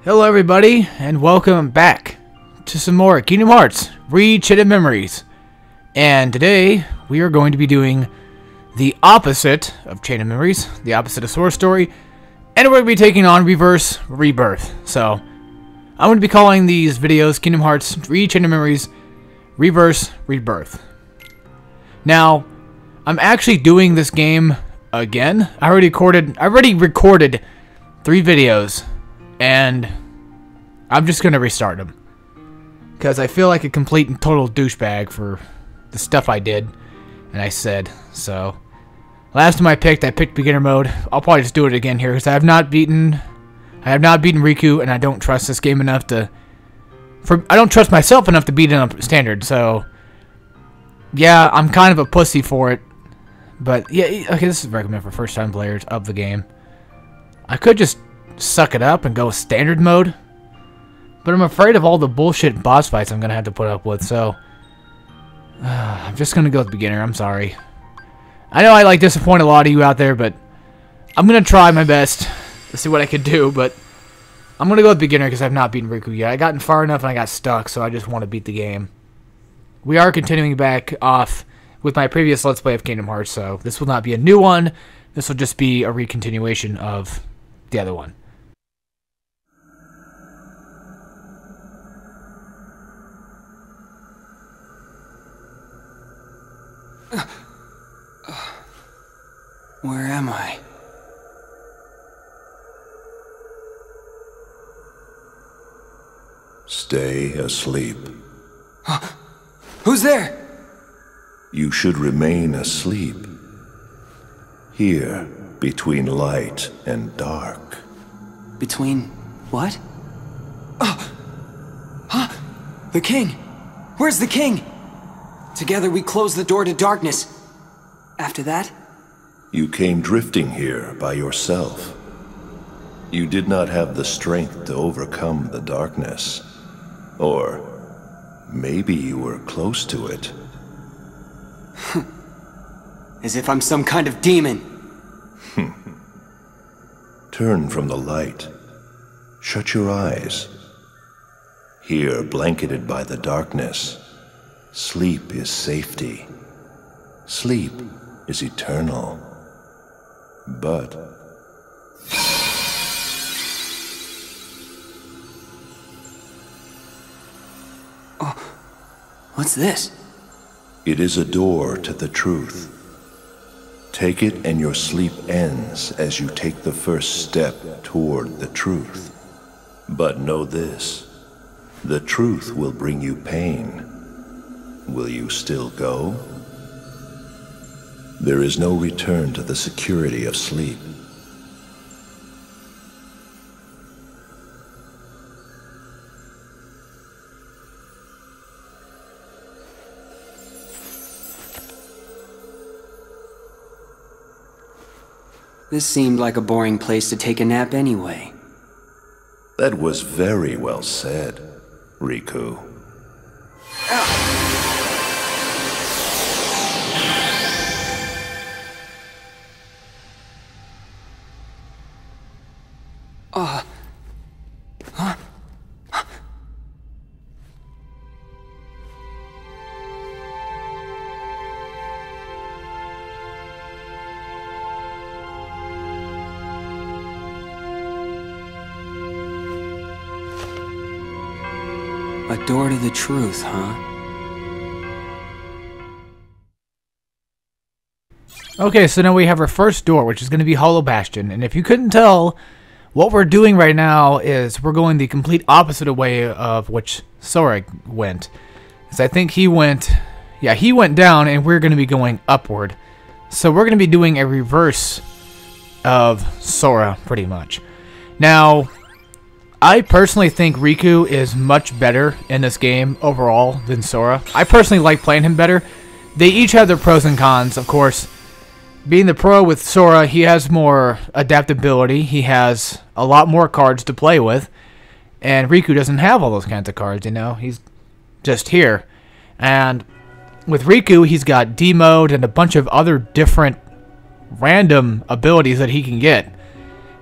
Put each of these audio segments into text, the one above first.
Hello everybody, and welcome back to some more Kingdom Hearts Re-Chitted Memories. And today, we are going to be doing the opposite of Chain of Memories, the opposite of Sora's story, and we're going to be taking on Rebirth. So, I'm going to be calling these videos Kingdom Hearts Re-Chitted Memories, Rebirth. Now, I'm actually doing this game again. I already recorded 3 videos. And I'm just going to restart them. Because I feel like a complete and total douchebag for the stuff I did. And I said. So, last time I picked beginner mode. I'll probably just do it again here. Because I have not beaten Riku. And I don't trust this game enough to... I don't trust myself enough to beat it on standard. So, yeah, I'm kind of a pussy for it. But, yeah, okay, this is recommended for first time players of the game. I could just suck it up and go standard mode, but I'm afraid of all the bullshit boss fights I'm gonna have to put up with, so I'm just gonna go with beginner. I'm sorry. I know I disappoint a lot of you out there, but I'm gonna try my best to see what I can do, but I'm gonna go with beginner because I've not beaten Riku yet. I gotten far enough and I got stuck, so I just want to beat the game. We are continuing back off with my previous Let's Play of Kingdom Hearts, so this will not be a new one. This will just be a recontinuation of the other one. Where am I? Stay asleep. Who's there? You should remain asleep. Here, between light and dark. Between what? The king! Where's the king? Together we close the door to darkness. After that? You came drifting here by yourself. You did not have the strength to overcome the darkness. Or maybe you were close to it. As if I'm some kind of demon. Turn from the light. Shut your eyes. Here, blanketed by the darkness, sleep is safety. Sleep is eternal. But what's this? it is a door to the truth. Take it and your sleep ends as you take the first step toward the truth. But know this, the truth will bring you pain. Will you still go? There is no return to the security of sleep. This seemed like a boring place to take a nap anyway. That was very well said, Riku. A door to the truth, huh? Okay, so now we have our first door, which is going to be Hollow Bastion. And if you couldn't tell, what we're doing right now is we're going the complete opposite way of which Sora went. Because I think he went down, and we're going to be going upward. So we're going to be doing a reverse of Sora, pretty much. Now, I personally think Riku is much better in this game overall than Sora. I personally like playing him better. They each have their pros and cons, of course. Being the pro with Sora, he has more adaptability. He has a lot more cards to play with. And Riku doesn't have all those kinds of cards, you know. He's just here. And with Riku, he's got D mode and a bunch of other different random abilities that he can get.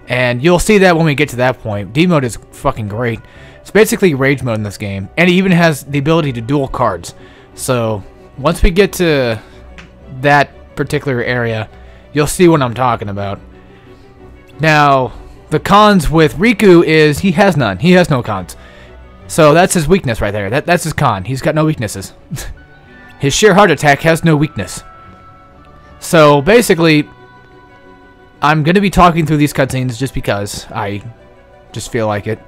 And you'll see that when we get to that point. D mode is fucking great. It's basically rage mode in this game. And it even has the ability to duel cards. So, once we get to that particular area, you'll see what I'm talking about. Now, the cons with Riku is he has none. He has no cons. So that's his weakness right there. That's his con. He's got no weaknesses. His sheer heart attack has no weakness. So basically, I'm going to be talking through these cutscenes just because I just feel like it.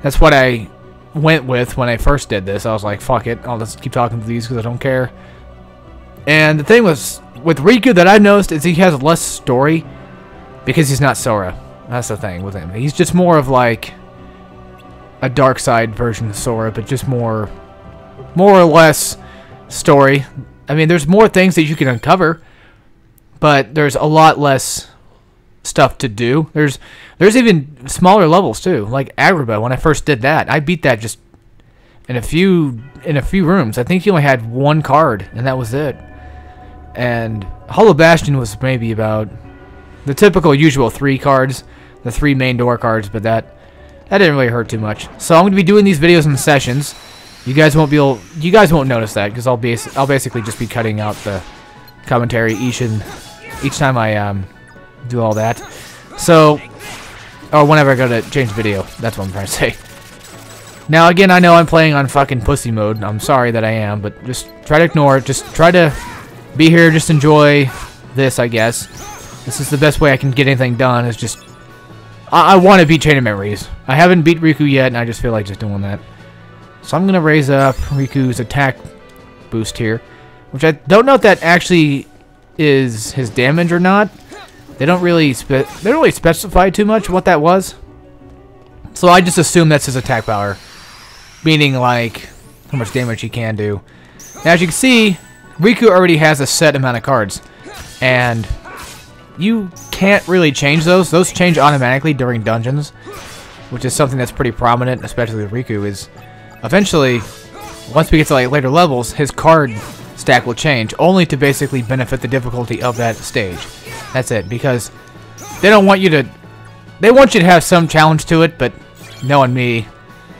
That's what I went with when I first did this. I was like, fuck it. I'll just keep talking through these because I don't care. And the thing was, with Riku that I noticed is he has less story because he's not Sora. That's the thing with him. He's just more of like a dark side version of Sora, but just more or less story. I mean, there's more things that you can uncover, but there's a lot less stuff to do. There's even smaller levels too, like Agrabah. When I first did that, I beat that just in a few rooms. I think he only had one card, and that was it. And Hollow Bastion was maybe about the typical usual 3 cards, the 3 main door cards, but that didn't really hurt too much. So I'm going to be doing these videos in sessions. You guys won't notice that because I'll basically just be cutting out the commentary each time I do all that. So, or whenever I go to change video, that's what I'm trying to say. Now again, I know I'm playing on fucking pussy mode. I'm sorry that I am, but just try to ignore it. Just try to be here, just enjoy this, I guess. This is the best way I can get anything done, is just I want to beat Chain of Memories. I haven't beat Riku yet, and I just feel like just doing that. So I'm going to raise up Riku's attack boost here, which I don't know if that actually is his damage or not. They don't really specify too much what that was. So I just assume that's his attack power, meaning like how much damage he can do. Now, as you can see, Riku already has a set amount of cards, and you can't really change those. Those change automatically during dungeons, which is something that's pretty prominent, especially with Riku, is eventually, once we get to like later levels, his card stack will change, only to basically benefit the difficulty of that stage. That's it, because they don't want you to... They want you to have some challenge to it, but knowing me,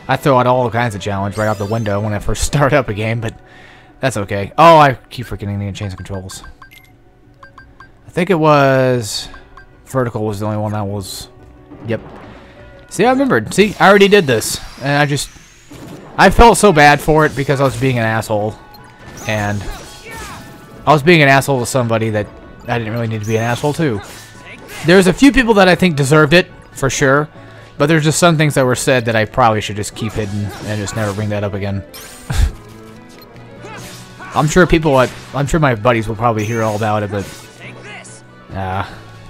I throw out all kinds of challenge right out the window when I first start up a game, but that's okay. Oh, I keep forgetting the change of controls. I think it was... Vertical was the only one that was... Yep. See, I remembered. See, I already did this. And I felt so bad for it because I was being an asshole. And I was being an asshole to somebody that I didn't really need to be an asshole to. There's a few people that I think deserved it, for sure. But there's just some things that were said that I probably should just keep hidden and just never bring that up again. I'm sure my buddies will probably hear all about it, but...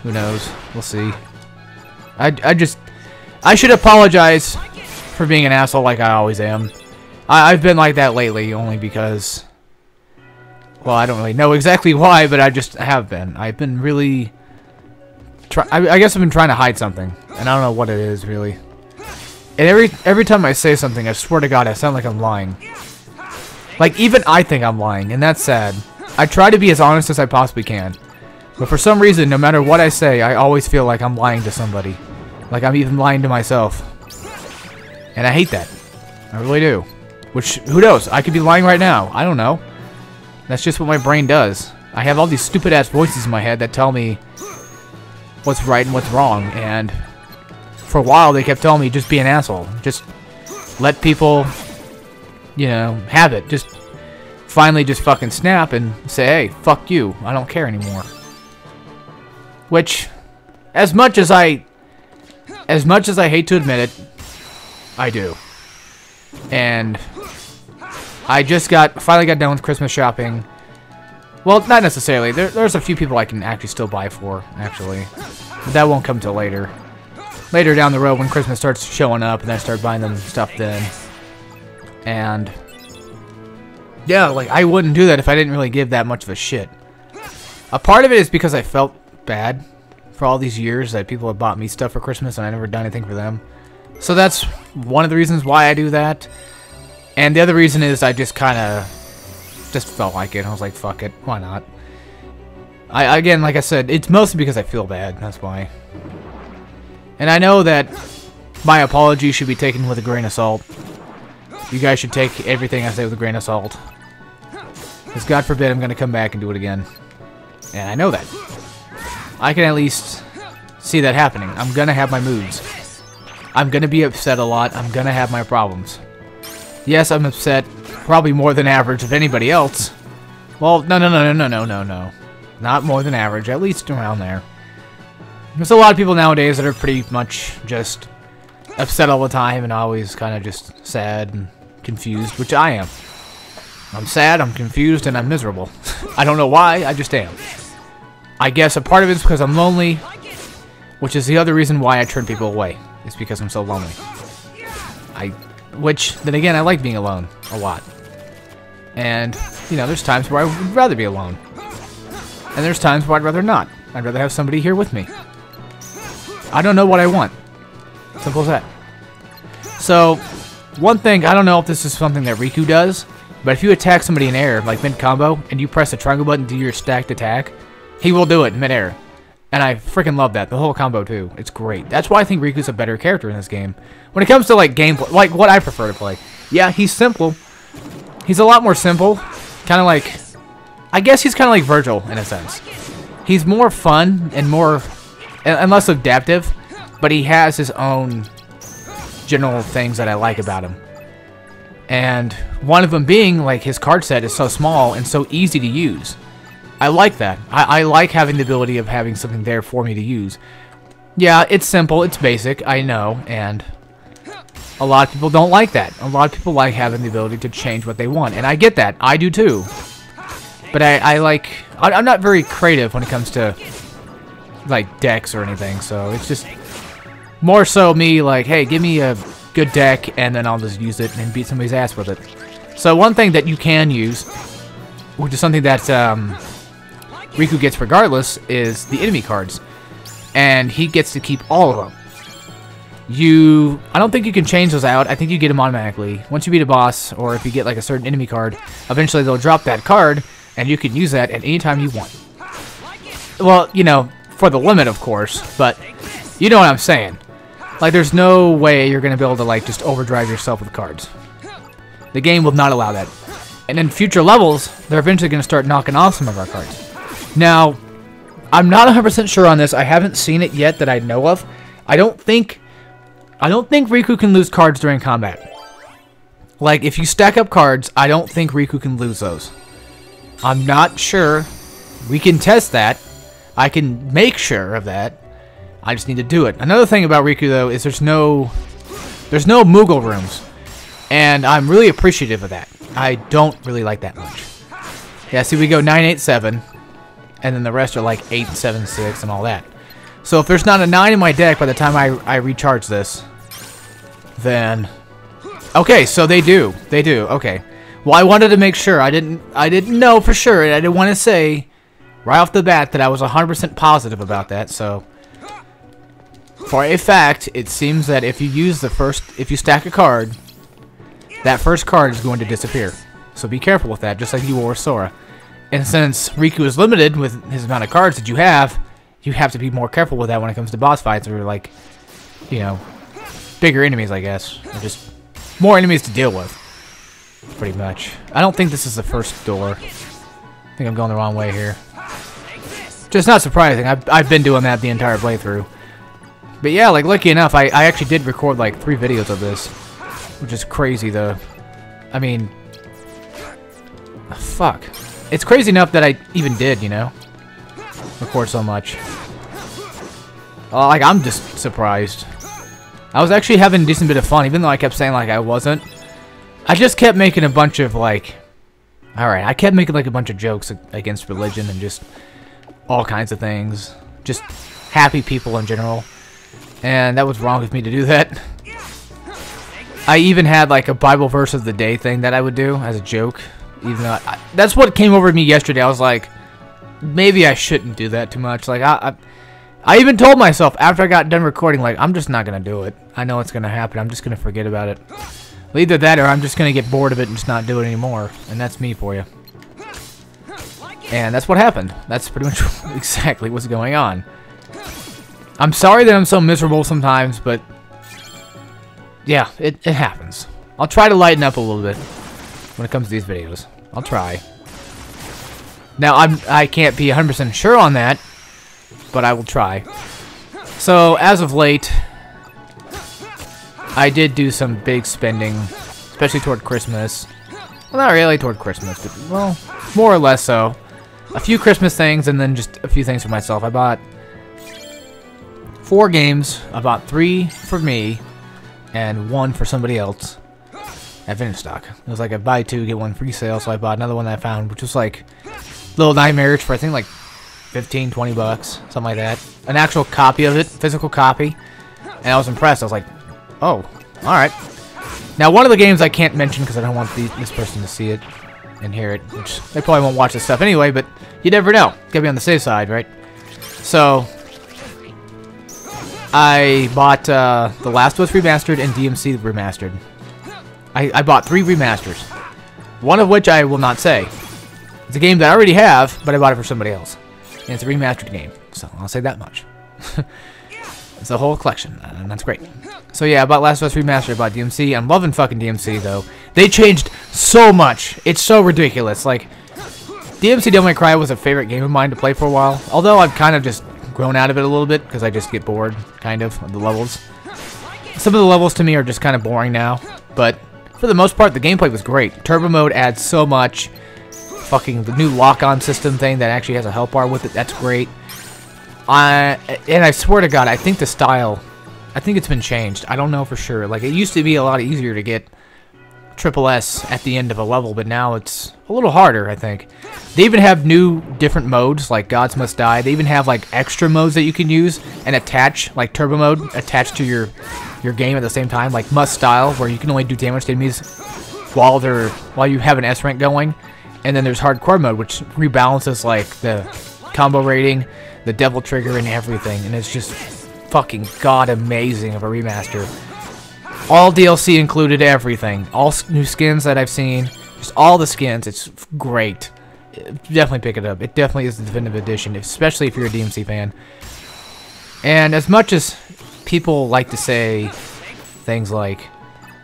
who knows? We'll see. I should apologize for being an asshole like I always am. I've been like that lately only because... Well, I don't really know exactly why, but I just have been. I've been really... I guess I've been trying to hide something, and I don't know what it is, really. And every time I say something, I swear to God, I sound like I'm lying. Like, even I think I'm lying, and that's sad. I try to be as honest as I possibly can. But for some reason, no matter what I say, I always feel like I'm lying to somebody. Like I'm even lying to myself. And I hate that. I really do. Which, who knows? I could be lying right now. I don't know. That's just what my brain does. I have all these stupid-ass voices in my head that tell me what's right and what's wrong. And for a while, they kept telling me, just be an asshole. Just let people, you know, have it. Just finally just fucking snap and say, hey, fuck you. I don't care anymore. Which, as much as I hate to admit it, I do. And I just finally got done with Christmas shopping. Well, not necessarily. There's a few people I can actually still buy for, actually. But that won't come till later. Later down the road when Christmas starts showing up and I start buying them stuff then. And yeah, like I wouldn't do that if I didn't really give that much of a shit. A part of it is because I felt bad for all these years that people have bought me stuff for Christmas and I never done anything for them. So that's one of the reasons why I do that. And the other reason is I just kind of felt like it. I was like, fuck it, why not? Again, like I said, it's mostly because I feel bad, that's why. And I know that my apology should be taken with a grain of salt. You guys should take everything I say with a grain of salt. Because God forbid I'm going to come back and do it again. And I know that. I can at least see that happening. I'm going to have my moods. I'm going to be upset a lot. I'm going to have my problems. Yes, I'm upset probably more than average of anybody else. Well, no. Not more than average. At least around there. There's a lot of people nowadays that are pretty much just upset all the time and always kind of just sad and confused, which I am. I'm sad, I'm confused, and I'm miserable. I don't know why, I just am. I guess a part of it is because I'm lonely, which is the other reason why I turn people away. It's because I'm so lonely. Which, then again, I like being alone a lot. And, you know, there's times where I would rather be alone. And there's times where I'd rather not. I'd rather have somebody here with me. I don't know what I want. Simple as that. So, one thing, I don't know if this is something that Riku does, but if you attack somebody in air, like mid-combo, and you press the triangle button to do your stacked attack, he will do it mid-air. And I freaking love that. The whole combo, too. It's great. That's why I think Riku's a better character in this game. When it comes to, like, gameplay, like, what I prefer to play. Yeah, he's simple. He's a lot more simple. Kind of like... I guess he's kind of like Virgil, in a sense. He's more fun and more... and less adaptive, but he has his own general things that I like about him. And one of them being, like, his card set is so small and so easy to use. I like that. I like having the ability of having something there for me to use. Yeah, it's simple, it's basic, I know, and a lot of people don't like that. A lot of people like having the ability to change what they want, and I get that. I do too. But I'm not very creative when it comes to, like, decks or anything, so it's just more so me, like, hey, give me a good deck, and then I'll just use it and beat somebody's ass with it. So one thing that you can use, which is something that Riku gets regardless, is the enemy cards. And he gets to keep all of them. I don't think you can change those out. I think you get them automatically. Once you beat a boss, or if you get like a certain enemy card, eventually they'll drop that card, and you can use that at any time you want. Well, you know, for the limit, of course, but you know what I'm saying. Like, there's no way you're going to be able to, like, just overdrive yourself with cards. The game will not allow that. And in future levels, they're eventually going to start knocking off some of our cards. Now, I'm not 100% sure on this. I haven't seen it yet that I know of. I don't think Riku can lose cards during combat. Like, if you stack up cards, I don't think Riku can lose those. I'm not sure. We can test that. I can make sure of that. I just need to do it. Another thing about Riku, though, is there's no Moogle rooms. And I'm really appreciative of that. I don't really like that much. Yeah, see, we go 987. And then the rest are like 876 and all that. So if there's not a 9 in my deck by the time I recharge this, then... Okay, so they do. They do. Okay. Well, I wanted to make sure. I didn't know for sure. And I didn't want to say right off the bat that I was 100% positive about that, so... For a fact, it seems that if you stack a card, that first card is going to disappear. So be careful with that, just like you will with Sora. And since Riku is limited with his amount of cards that you have to be more careful with that when it comes to boss fights or, like, you know, bigger enemies, I guess. Or just more enemies to deal with, pretty much. I don't think this is the first door. I think I'm going the wrong way here. Just not surprising. I've been doing that the entire playthrough. But yeah, like, lucky enough, I actually did record, like, 3 videos of this. Which is crazy, though. I mean... Fuck. It's crazy enough that I even did, you know? Record so much. Like, I'm just surprised. I was actually having a decent bit of fun, even though I kept saying, like, I wasn't. I just kept making a bunch of, like... Alright, I kept making, like, a bunch of jokes against religion and just... all kinds of things. Just happy people in general. And that was wrong of me to do that. I even had, like, a Bible verse of the day thing that I would do as a joke. Even though that's what came over me yesterday. I was like, maybe I shouldn't do that too much. Like, I even told myself after I got done recording, like, I'm just not going to do it. I know it's going to happen. I'm just going to forget about it. Either that or I'm just going to get bored of it and just not do it anymore. And that's me for you. And that's what happened. That's pretty much exactly what's going on. I'm sorry that I'm so miserable sometimes, but yeah, it happens. I'll try to lighten up a little bit when it comes to these videos. I'll try. Now, I can't be 100% sure on that, but I will try. So, as of late, I did do some big spending, especially toward Christmas. Well, not really toward Christmas, but, well, more or less so. A few Christmas things, and then just a few things for myself. I bought 4 games. I bought 3 for me, and 1 for somebody else at Vintage Stock. It was like a buy 2, get 1 free sale, so I bought another one that I found, which was like Little Nightmares for, I think, like 15, 20 bucks, something like that. An actual copy of it, physical copy, and I was impressed. I was like, oh, alright. Now, one of the games I can't mention because I don't want this person to see it and hear it, which they probably won't watch this stuff anyway, but you never know. Gotta be on the safe side, right? So, I bought The Last of Us Remastered and DMC Remastered. I bought 3 remasters, one of which I will not say. It's a game that I already have, but I bought it for somebody else. And it's a remastered game, so I'll say that much. It's a whole collection, and that's great. So yeah, I bought Last of Us Remastered, I bought DMC. I'm loving fucking DMC, though. They changed so much. It's so ridiculous. Like, DMC Devil May Cry was a favorite game of mine to play for a while. Although I've kind of just grown out of it a little bit, because I just get bored, kind of the levels. Some of the levels to me are just kind of boring now, but for the most part, the gameplay was great. Turbo mode adds so much. Fucking the new lock-on system thing that actually has a health bar with it, that's great. And I swear to God, I think the style, I think it's been changed. I don't know for sure. Like, it used to be a lot easier to get triple S at the end of a level, but now it's a little harder, I think. They even have new, different modes, like Gods Must Die. They even have, like, extra modes that you can use and attach, like turbo mode, attached to your game at the same time, like Must Style, where you can only do damage to enemies while you have an S rank going. And then there's Hardcore mode, which rebalances, like, the combo rating, the devil trigger, and everything. And it's just fucking god amazing of a remaster. All DLC included, everything. All new skins that I've seen. Just all the skins. It's great. Definitely pick it up. It definitely is the definitive edition, especially if you're a DMC fan. And as much as people like to say things like,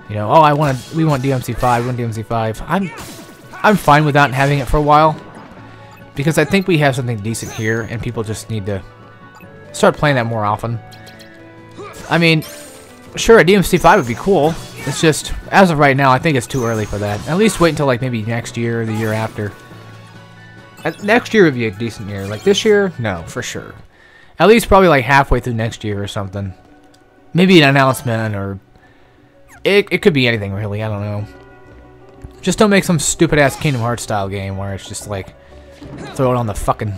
you know, oh, we want DMC5, we want DMC5. I'm fine with not having it for a while, because I think we have something decent here, and people just need to start playing that more often. I mean, sure, a DMC5 would be cool. It's just, as of right now, I think it's too early for that. At least wait until, like, maybe next year or the year after. Next year would be a decent year. Like, this year? No, for sure. At least probably, like, halfway through next year or something. Maybe an announcement, or it could be anything, really. I don't know. Just don't make some stupid-ass Kingdom Hearts style game where it's just like, throw it on the fucking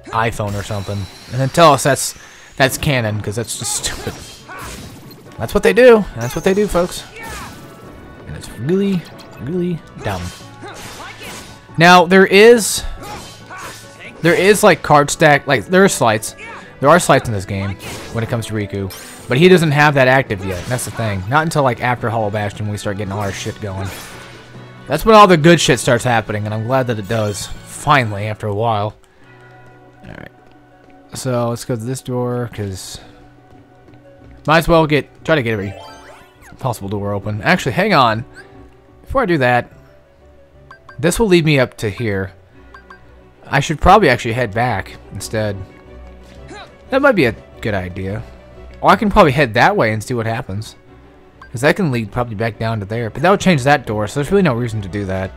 iPhone or something. And then tell us that's canon, because that's just stupid. That's what they do. That's what they do, folks. And it's really, really dumb. Now, there is like card stack, like, there are slights. There are slights in this game when it comes to Riku. But he doesn't have that active yet. That's the thing. Not until, like, after Hollow Bastion when we start getting all our shit going. That's when all the good shit starts happening, and I'm glad that it does. Finally, after a while. Alright. So, let's go to this door, because might as well try to get every possible door open. Actually, hang on. Before I do that, this will lead me up to here. I should probably actually head back instead. That might be a good idea. Or I can probably head that way and see what happens. Because that can lead probably back down to there. But that would change that door, so there's really no reason to do that.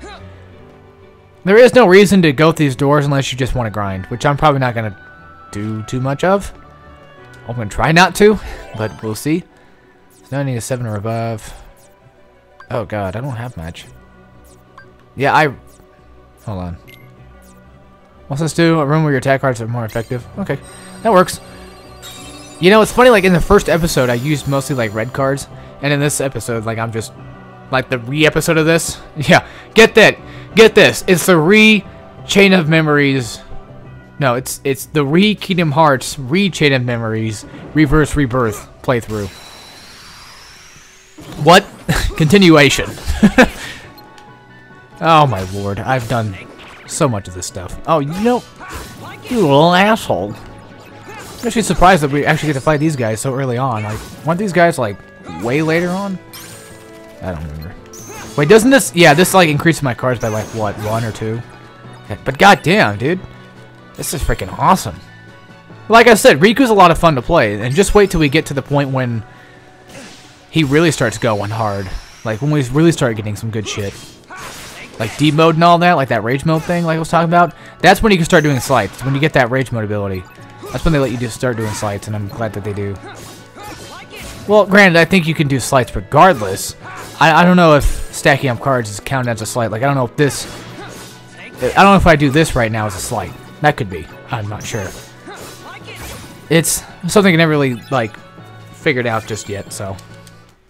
There is no reason to go through these doors unless you just want to grind, which I'm probably not going to do too much of. I'm going to try not to, but we'll see. So now I need a 7 or above. Oh god, I don't have much. Yeah, hold on. What's this do? A room where your attack cards are more effective. Okay, that works. You know, it's funny, like, in the first episode, I used mostly, like, red cards. And in this episode, like, I'm just, like, the re-episode of this. Yeah, get that. Get this. It's the re-Chain of Memories. No, it's the re-Kingdom Hearts, re-Chain of Memories, Reverse Rebirth playthrough. What? Continuation. Oh, my lord. I've done so much of this stuff. Oh, you know, you little asshole. I'm actually surprised that we actually get to fight these guys so early on. Like, weren't these guys, like, way later on? I don't remember. Wait, doesn't this... Yeah, this, like, increases my cards by, like, what, 1 or 2? Okay, but goddamn, dude. This is freaking awesome. Like I said, Riku's a lot of fun to play. And just wait till we get to the point when he really starts going hard. Like, when we really start getting some good shit. Like, deep mode and all that, like that rage mode thing like I was talking about. That's when you can start doing slights. When you get that rage mode ability. That's when they let you just start doing slights, and I'm glad that they do. Well, granted, I think you can do slights regardless. I don't know if stacking up cards is counted as a slight. Like, I don't know if this... I don't know if I do this right now as a slight. That could be. I'm not sure. It's something I never really, like, figured out just yet, so...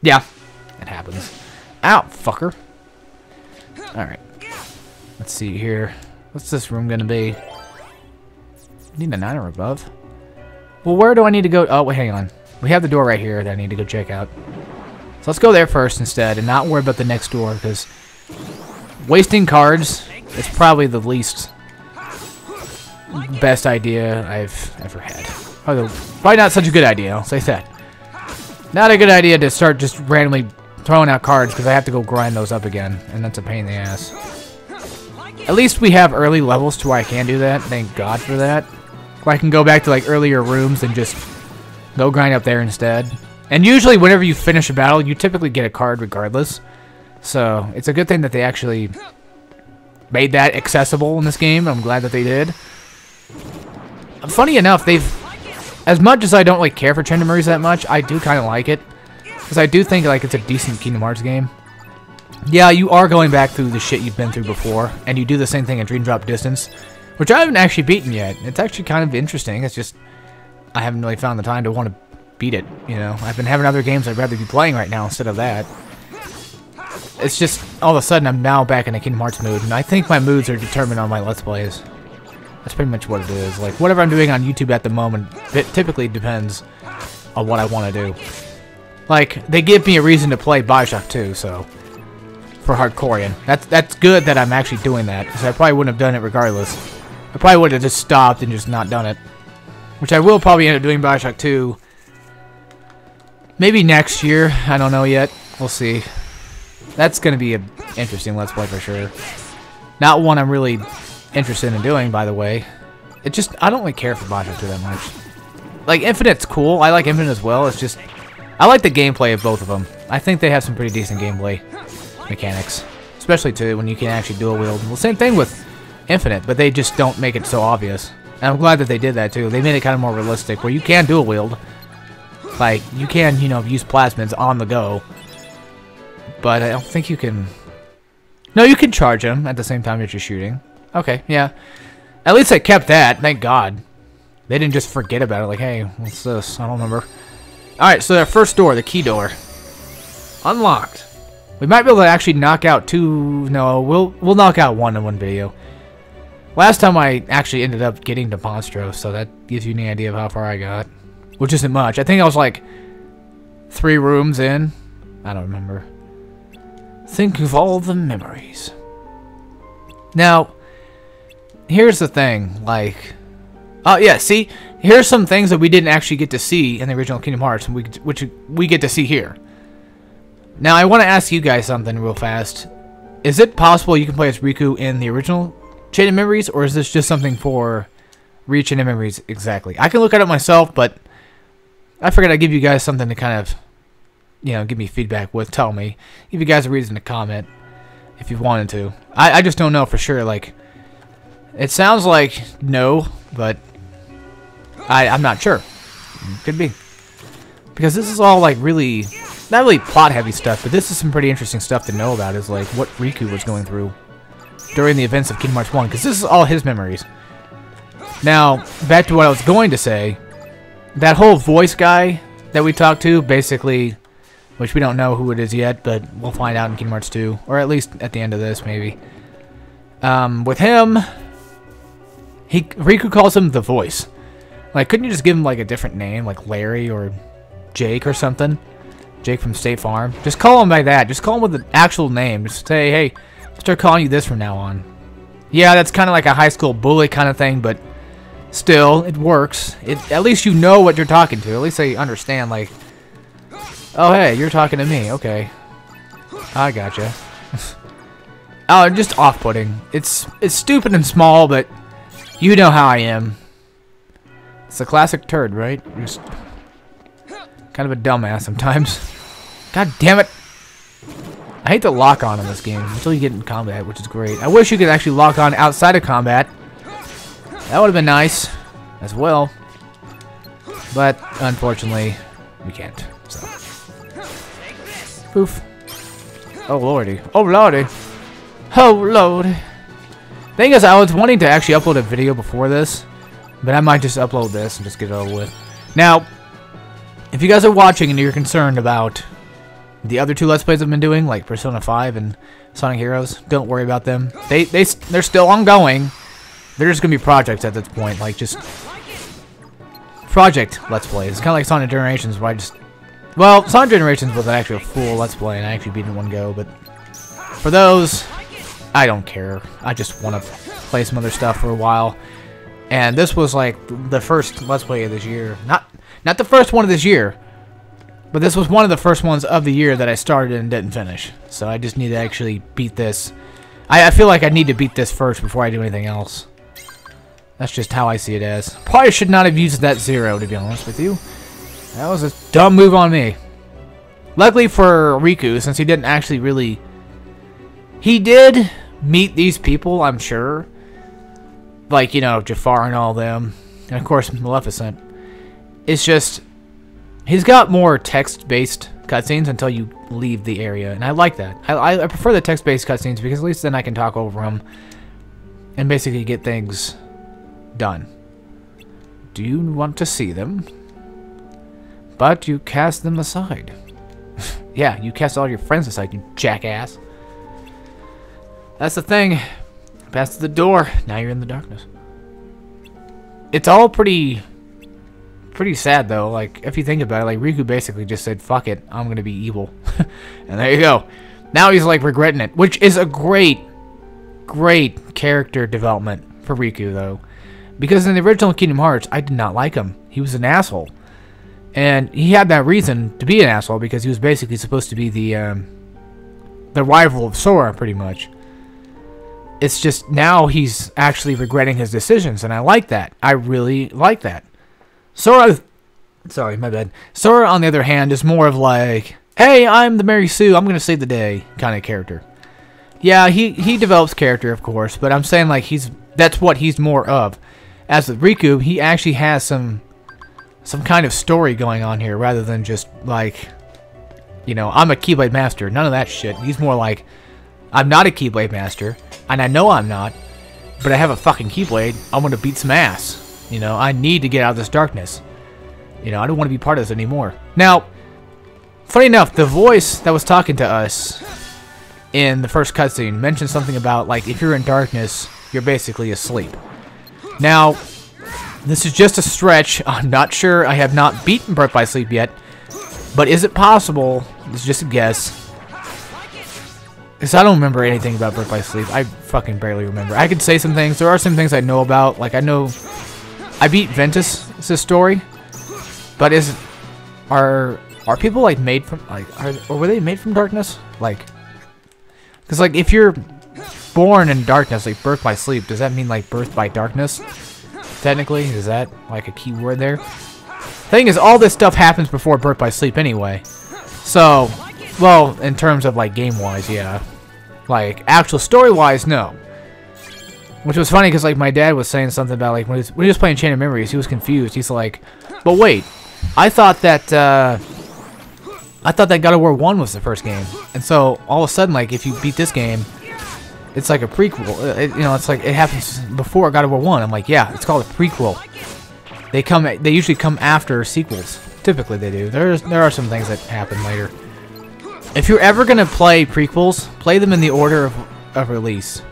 Yeah, it happens. Ow, fucker. Alright. Let's see here. What's this room gonna be? Need a 9 or above. Well, where do I need to go? Oh, wait, hang on. We have the door right here that I need to go check out. So let's go there first instead and not worry about the next door, because wasting cards is probably the least best idea I've ever had. Probably not such a good idea, I'll say that. Not a good idea to start just randomly throwing out cards, because I have to go grind those up again, and that's a pain in the ass. At least we have early levels to where I can do that. Thank God for that. Where I can go back to like earlier rooms and just go grind up there instead. And usually whenever you finish a battle, you typically get a card regardless. So it's a good thing that they actually made that accessible in this game. I'm glad that they did. Funny enough, as much as I don't like care for Chain of Memories that much, I do kind of like it. Because I do think like it's a decent Kingdom Hearts game. Yeah, you are going back through the shit you've been through before, and you do the same thing in Dream Drop Distance, which I haven't actually beaten yet. It's actually kind of interesting. It's just I haven't really found the time to want to beat it, you know. I've been having other games I'd rather be playing right now instead of that. It's just all of a sudden I'm now back in a Kingdom Hearts mood, and I think my moods are determined on my Let's Plays. That's pretty much what it is. Like, whatever I'm doing on YouTube at the moment, it typically depends on what I want to do. Like, they give me a reason to play Bioshock 2, so... For Hardcorean. That's good that I'm actually doing that, because I probably wouldn't have done it regardless. I probably would have just stopped and just not done it. Which I will probably end up doing Bioshock 2. Maybe next year. I don't know yet. We'll see. That's going to be an interesting Let's Play for sure. Not one I'm really interested in doing, by the way. It just... I don't really care for Bioshock 2 that much. Like, Infinite's cool. I like Infinite as well. It's just... I like the gameplay of both of them. I think they have some pretty decent gameplay mechanics. Especially, too, when you can actually dual wield. Well, same thing with Infinite, but they just don't make it so obvious. And I'm glad that they did that, too. They made it kind of more realistic, where you can dual wield. Like, you can, you know, use plasmids on the go. But I don't think you can... No, you can charge them at the same time that you're shooting. Okay, yeah. At least they kept that, thank God. They didn't just forget about it, like, hey, what's this? I don't remember. Alright, so that first door, the key door. Unlocked. We might be able to actually knock out 2... No, we'll knock out 1 in one video. Last time I actually ended up getting to Monstro, so that gives you any idea of how far I got. Which isn't much. I think I was like 3 rooms in. I don't remember. Think of all the memories. Now, here's the thing, like... Oh, yeah, see? Here's some things that we didn't actually get to see in the original Kingdom Hearts, which we get to see here. Now, I want to ask you guys something real fast. Is it possible you can play as Riku in the original Chain of Memories, or is this just something for Chain of Memories exactly? I can look at it myself, but I figured I'd give you guys something to kind of, you know, give me feedback with, tell me. Give you guys a reason to comment if you wanted to. I just don't know for sure, like... It sounds like no, but I'm not sure. Could be. Because this is all like really, not really plot heavy stuff, but this is some pretty interesting stuff to know about, is like what Riku was going through during the events of Kingdom Hearts 1, because this is all his memories. Now, back to what I was going to say, that whole voice guy that we talked to, basically, which we don't know who it is yet, but we'll find out in Kingdom Hearts 2, or at least at the end of this, maybe. With him... Riku calls him the Voice. Like, couldn't you just give him, like, a different name? Like Larry or Jake or something? Jake from State Farm? Just call him by that. Just call him with an actual name. Just say, hey, start calling you this from now on. Yeah, that's kind of like a high school bully kind of thing, but Still, it works. At least you know what you're talking to. At least they understand, like, oh, hey, you're talking to me. Okay. I gotcha. Oh, just off-putting. It's stupid and small, but you know how I am. It's a classic turd, right? Just kind of a dumbass sometimes. God damn it. I hate the lock-on in this game until you get in combat, which is great. I wish you could actually lock on outside of combat. That would have been nice as well. But, unfortunately, we can't. So. Poof. Oh, lordy. Oh, lordy. Oh, lord. Thing is, I was wanting to actually upload a video before this. But I might just upload this and just get it over with. Now, if you guys are watching and you're concerned about the other two Let's Plays I've been doing, like Persona 5 and Sonic Heroes, don't worry about them. They're still ongoing. They're just going to be projects at this point, like just project Let's Plays. It's kind of like Sonic Generations, where I just... Well, Sonic Generations was actually a full Let's Play, and I actually beat it in one go, but for those, I don't care. I just want to play some other stuff for a while. And this was like the first Let's Play of this year. Not the first one of this year, but this was one of the first ones of the year that I started and didn't finish. So I just need to actually beat this. I feel like I need to beat this first before I do anything else. That's just how I see it as. Probably should not have used that 0, to be honest with you. That was a dumb move on me. Luckily for Riku, since he didn't actually really... He did meet these people, I'm sure. Like, you know, Jafar and all them. And, of course, Maleficent. It's just... He's got more text-based cutscenes until you leave the area. And I like that. I prefer the text-based cutscenes because at least then I can talk over them. And basically get things done. Do you want to see them? But you cast them aside. Yeah, you cast all your friends aside, you jackass. That's the thing. Past the door. Now you're in the darkness. It's all pretty sad though. Like if you think about it, like Riku basically just said, "Fuck it, I'm gonna be evil," and there you go. Now he's like regretting it, which is a great character development for Riku though, because in the original Kingdom Hearts, I did not like him. He was an asshole, and he had that reason to be an asshole because he was basically supposed to be the rival of Sora, pretty much. It's just now he's actually regretting his decisions, and I like that. I really like that. Sora, sorry, my bad. Sora, on the other hand, is more of like, hey, I'm the Mary Sue, I'm gonna save the day kind of character. Yeah, he develops character, of course, but I'm saying like that's what he's more of. As with Riku, he actually has some kind of story going on here, rather than just like, you know, I'm a Keyblade Master. None of that shit. He's more like, I'm not a Keyblade Master, and I know I'm not, but I have a fucking Keyblade. I'm gonna beat some ass. You know, I need to get out of this darkness. You know, I don't want to be part of this anymore. Now, funny enough, the voice that was talking to us in the first cutscene mentioned something about, like, if you're in darkness, you're basically asleep. Now, this is just a stretch. I'm not sure. I have not beaten Birth by Sleep yet. But is it possible? It's just a guess. Because I don't remember anything about Birth by Sleep. I fucking barely remember. I could say some things. There are some things I know about. Like, I know... I beat Ventus' story. But are people, like, made from... Like, or were they made from darkness? Like... Because, like, if you're born in darkness, like, Birth by Sleep, does that mean, like, Birth by Darkness? Technically? Is that, like, a key word there? Thing is, all this stuff happens before Birth by Sleep anyway. So... Well, in terms of, like, game-wise, yeah. Like, actual story-wise, no. Which was funny, because, like, my dad was saying something about, like, when he was playing Chain of Memories, he was confused. He's like, but wait, I thought that God of War 1 was the first game. And so, all of a sudden, like, if you beat this game, it's like a prequel. You know, it's like, it happens before God of War 1. I'm like, yeah, it's called a prequel. They usually come after sequels. Typically, they do. There are some things that happen later. If you're ever gonna play prequels, play them in the order of release.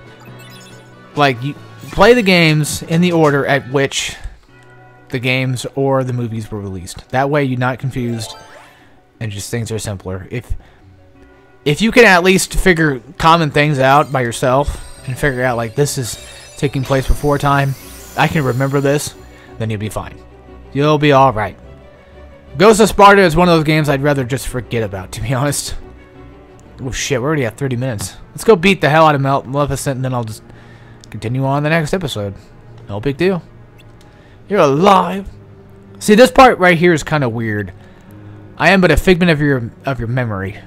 Like, you play the games in the order at which the games or the movies were released. That way you're not confused, and just things are simpler. If you can at least figure common things out by yourself, and figure out, like, this is taking place before time, I can remember this, then you'll be fine. You'll be alright. Ghost of Sparta is one of those games I'd rather just forget about, to be honest. Oh shit, we're already at 30 minutes. Let's go beat the hell out of Maleficent, and then I'll just continue on the next episode. No big deal. You're alive. See, this part right here is kind of weird. I am but a figment of your memory.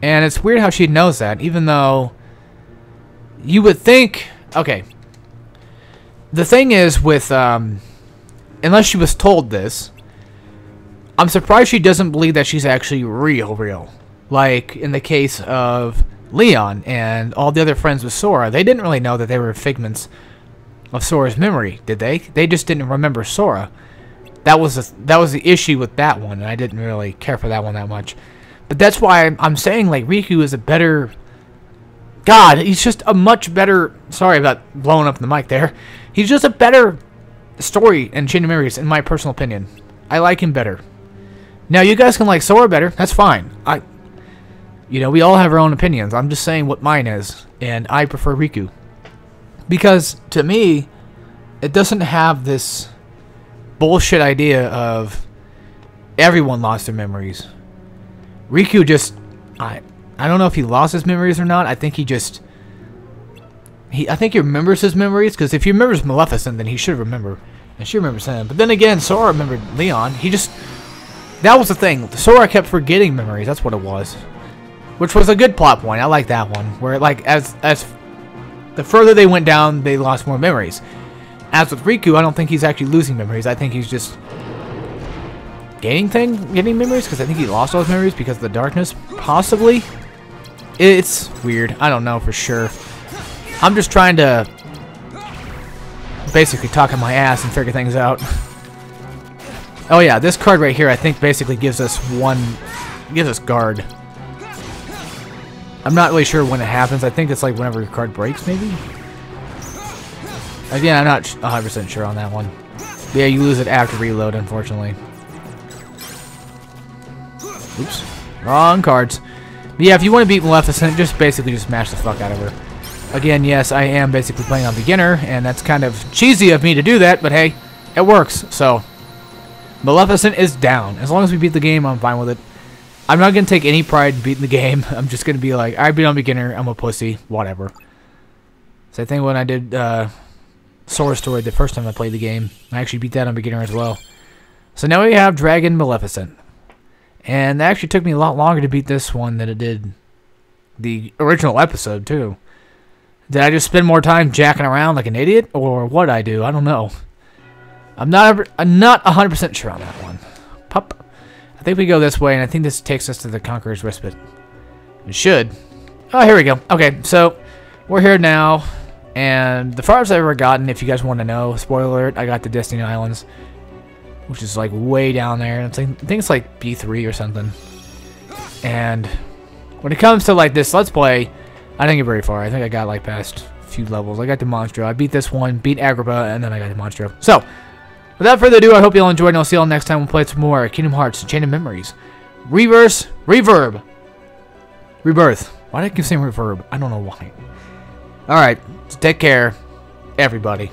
And it's weird how she knows that, even though you would think... Okay. The thing is with... unless she was told this, I'm surprised she doesn't believe that she's actually real. Like, in the case of Leon and all the other friends with Sora, they didn't really know that they were figments of Sora's memory, did they? They just didn't remember Sora. That was the issue with that one, and I didn't really care for that one that much. But that's why I'm saying, like, Riku is a better... God, he's just a much better... Sorry about blowing up the mic there. He's just a better story in Chain of Memories, in my personal opinion. I like him better. Now, you guys can like Sora better. That's fine. You know, we all have our own opinions. I'm just saying what mine is, and I prefer Riku. Because, to me, it doesn't have this bullshit idea of everyone lost their memories. Riku just... I don't know if he lost his memories or not. I think he just... I think he remembers his memories, because if he remembers Maleficent, then he should remember. And she remembers him. But then again, Sora remembered Leon. He just... That was the thing. Sora kept forgetting memories. That's what it was. Which was a good plot point. I like that one. Where, like, as the further they went down, they lost more memories. As with Riku, I don't think he's actually losing memories. I think he's just getting memories, because I think he lost all his memories because of the darkness. Possibly. It's weird. I don't know for sure. I'm just trying to basically talk on my ass and figure things out. Oh yeah, this card right here I think basically gives us guard. I'm not really sure when it happens. I think it's like whenever your card breaks, maybe? Again, I'm not 100% sure on that one. But yeah, you lose it after reload, unfortunately. Oops. Wrong cards. But yeah, if you want to beat Maleficent, just basically just smash the fuck out of her. Again, yes, I am basically playing on beginner, and that's kind of cheesy of me to do that, but hey, it works, so... Maleficent is down. As long as we beat the game, I'm fine with it. I'm not going to take any pride in beating the game. I'm just going to be like, I beat on beginner, I'm a pussy, whatever. Same thing when I did Sora Story the first time I played the game. I actually beat that on beginner as well. So now we have Dragon Maleficent. And that actually took me a lot longer to beat this one than it did the original episode, too. Did I just spend more time jacking around like an idiot? Or what I do? I don't know. I'm not 100% sure on that one. Pup. I think we go this way, and I think this takes us to the Conqueror's Respite. It should. Oh, here we go. Okay, so we're here now, and the farthest I've ever gotten, if you guys want to know, spoiler alert, I got to Destiny Islands, which is like way down there. It's like, I think it's like B3 or something. And when it comes to like this Let's Play, I didn't get very far. I think I got like past a few levels. I got to Monstro. I beat this one, beat Agrippa, and then I got to Monstro. So, without further ado, I hope you all enjoyed, and I'll see you all next time. We'll play some more Kingdom Hearts Chain of Memories. Rebirth. Why did I keep saying Reverb? I don't know why. Alright, take care, everybody.